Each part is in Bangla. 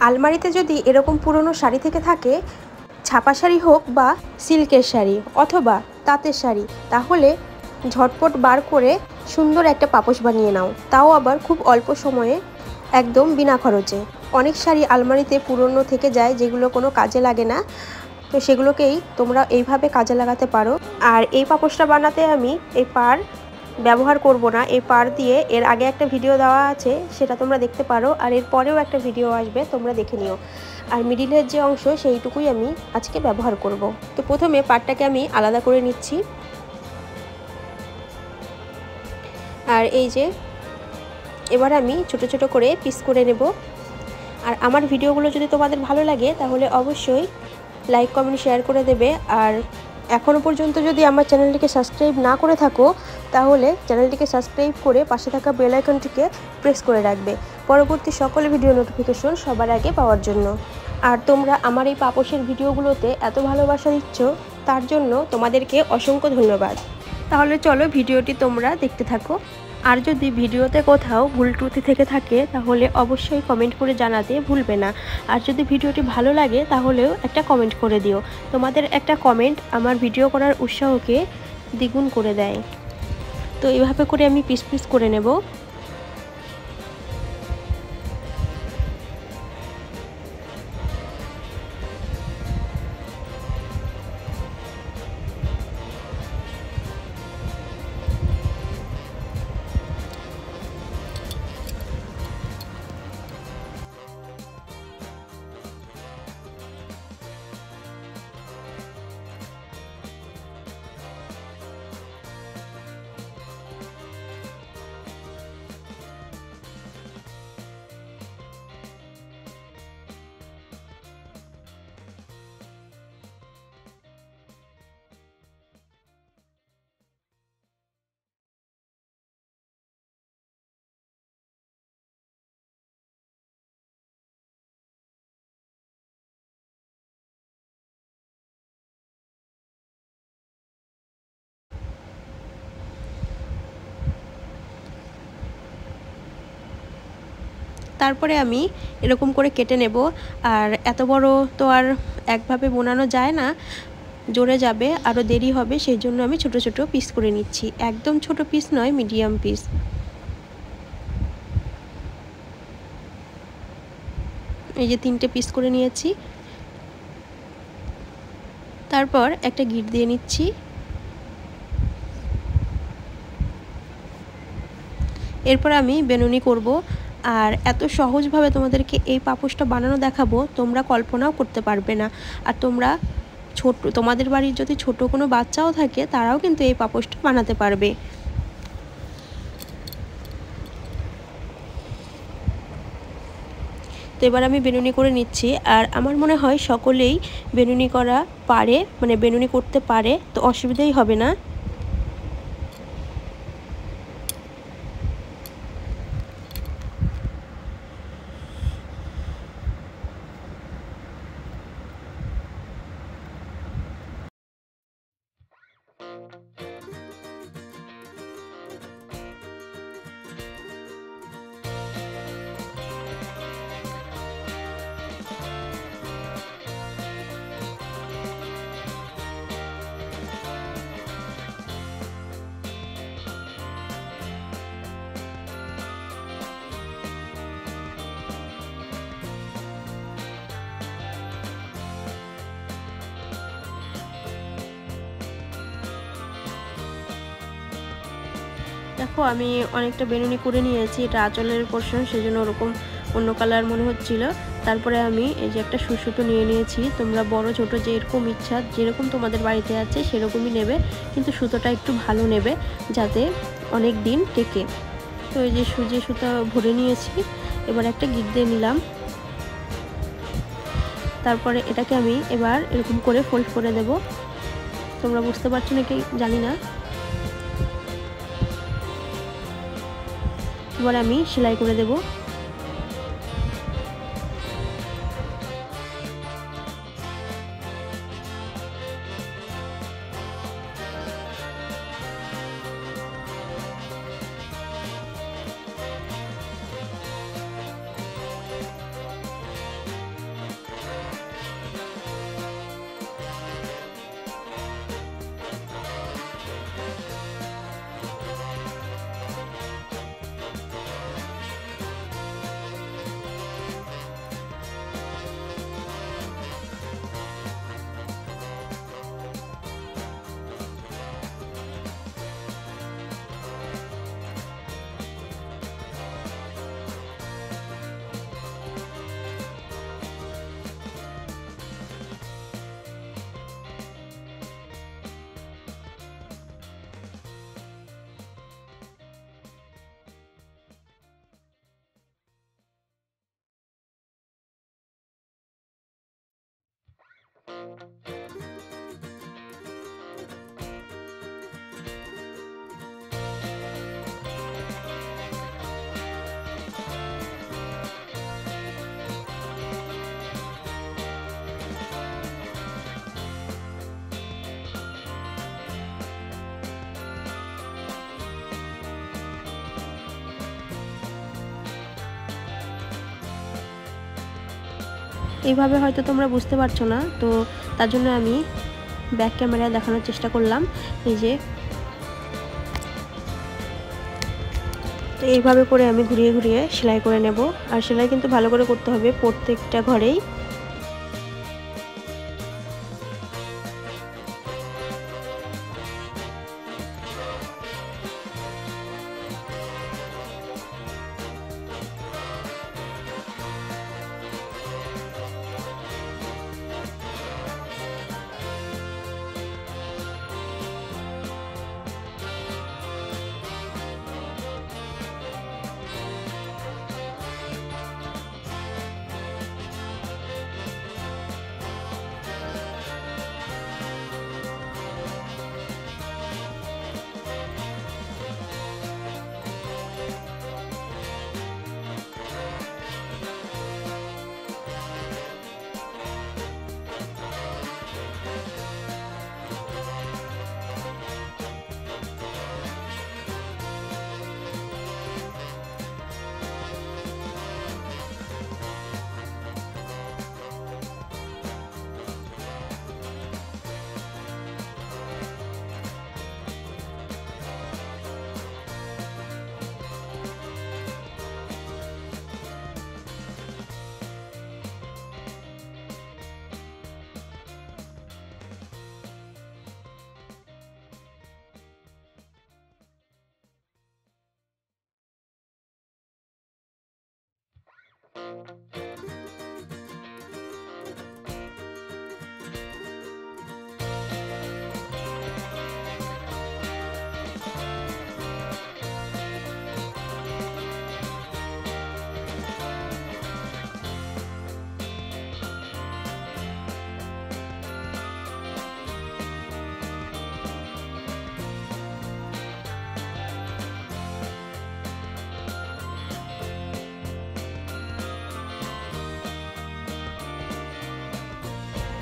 আলমারিতে যদি এরকম পুরনো শাড়ি থেকে থাকে, ছাপা শাড়ি হোক বা সিল্কের শাড়ি অথবা তাঁতের শাড়ি, তাহলে ঝটপট বার করে সুন্দর একটা পাপোশ বানিয়ে নাও, তাও আবার খুব অল্প সময়ে, একদম বিনা খরচে। অনেক শাড়ি আলমারিতে পুরনো থেকে যায় যেগুলো কোনো কাজে লাগে না, তো সেগুলোকেই তোমরা এইভাবে কাজে লাগাতে পারো। আর এই পাপোশটা বানাতে আমি এই পাড় ব্যবহার করব না। এই পাড় দিয়ে এর আগে একটা ভিডিও দেওয়া আছে, সেটা তোমরা দেখতে পারো, আর এর পরেও একটা ভিডিও আসবে, তোমরা দেখে নিও। আর মিডিলের যে অংশ সেইটুকুই আমি আজকে ব্যবহার করব। তো প্রথমে পাড়টাকে আমি আলাদা করে নিচ্ছি। আর এই যে এবার আমি ছোট ছোট করে পিস করে নেব। আর আমার ভিডিওগুলো যদি তোমাদের ভালো লাগে তাহলে অবশ্যই লাইক কমেন্ট শেয়ার করে দেবে। আর এখনও পর্যন্ত যদি আমার চ্যানেলটিকে সাবস্ক্রাইব না করে থাকো তাহলে চ্যানেলটিকে সাবস্ক্রাইব করে পাশে থাকা বেল আইকনটিকে প্রেস করে রাখবে পরবর্তী সকল ভিডিও নোটিফিকেশন সবার আগে পাওয়ার জন্য। আর তোমরা আমার এই পাপোশের ভিডিওগুলোতে এত ভালোবাসা দিচ্ছ, তার জন্য তোমাদেরকে অসংখ্য ধন্যবাদ। তাহলে চলো ভিডিওটি তোমরা দেখতে থাকো। আর যদি ভিডিওতে কোথাও ভুল ত্রুটি থেকে থাকে তাহলে অবশ্যই কমেন্ট করে জানাতে ভুলবে না। আর যদি ভিডিওটি ভালো লাগে তাহলেও একটা কমেন্ট করে দিও। তোমাদের একটা কমেন্ট আমার ভিডিও করার উৎসাহকে দ্বিগুণ করে দেয়। তো এইভাবে করে আমি পিস পিস করে নেব। তারপরে আমি এরকম করে কেটে নেব। আর এত বড় তো আর একভাবে বোনানো যায় না, জোরে যাবে, আরও দেরি হবে, সেই জন্য আমি ছোট ছোট পিস করে নিচ্ছি। একদম ছোট পিস নয়, মিডিয়াম পিস। এই যে 3টে পিস করে নিয়েছি। তারপর একটা গিঁট দিয়ে নিচ্ছি। এরপর আমি বেনুনি করব। আর এত সহজভাবে তোমাদেরকে এই পাপোশটা বানানো দেখাবো, তোমরা কল্পনাও করতে পারবে না। আর তোমরা তোমাদের বাড়ির যদি ছোট কোনো বাচ্চাও থাকে তারাও কিন্তু এই পাপোশটা বানাতে পারবে। তো এবার আমি বেনুনি করে নিচ্ছি। আর আমার মনে হয় সকলেই বেনুনি করা পারে, মানে বেনুনি করতে পারে, তো অসুবিধাই হবে না। দেখো আমি অনেকটা বেনুনি করে নিয়েছি। এটা আঁচলের পোর্শন, সেজন্য ওরকম অন্য কালার মনে হচ্ছিল। তারপরে আমি এই যে একটা সুতো নিয়ে নিয়েছি। তোমরা বড় ছোট যেরকম ইচ্ছা, যেরকম তোমাদের বাড়িতে আছে সেরকমই নেবে, কিন্তু সুতোটা একটু ভালো নেবে যাতে অনেক দিন টেকে। তো এই যে সুতো ভরে নিয়েছি। এবার একটা গিঁট দিয়ে নিলাম। তারপরে এটাকে আমি এবার এরকম করে ফোল্ড করে দেব। তোমরা বুঝতে পারছো নাকি জানি না। এবার আমি সেলাই করে দেব। এইভাবে হয়তো তোমরা বুঝতে পারছো না, তো তার জন্য আমি ব্যাক ক্যামেরায় দেখানোর চেষ্টা করলাম। এই যে তো এইভাবে করে আমি ঘুরিয়ে ঘুরিয়ে সেলাই করে নেব। আর সেলাই কিন্তু ভালো করে করতে হবে প্রত্যেকটা ঘরেই।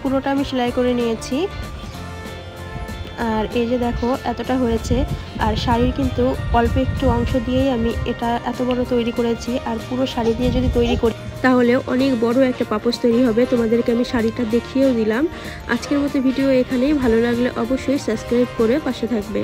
পুরোটা আমি সেলাই করে নিয়েছি। আর এই যে দেখো এতটা হয়েছে। আর শাড়ির কিন্তু অল্প একটু অংশ দিয়েই আমি এটা এত বড় তৈরি করেছি। আর পুরো শাড়ি দিয়ে যদি তৈরি করি তাহলে অনেক বড় একটা পাপোশ তৈরি হবে। তোমাদেরকে আমি শাড়িটা দেখিয়েও দিলাম। আজকের মতো ভিডিও এখানেই। ভালো লাগলে অবশ্যই সাবস্ক্রাইব করে পাশে থাকবে।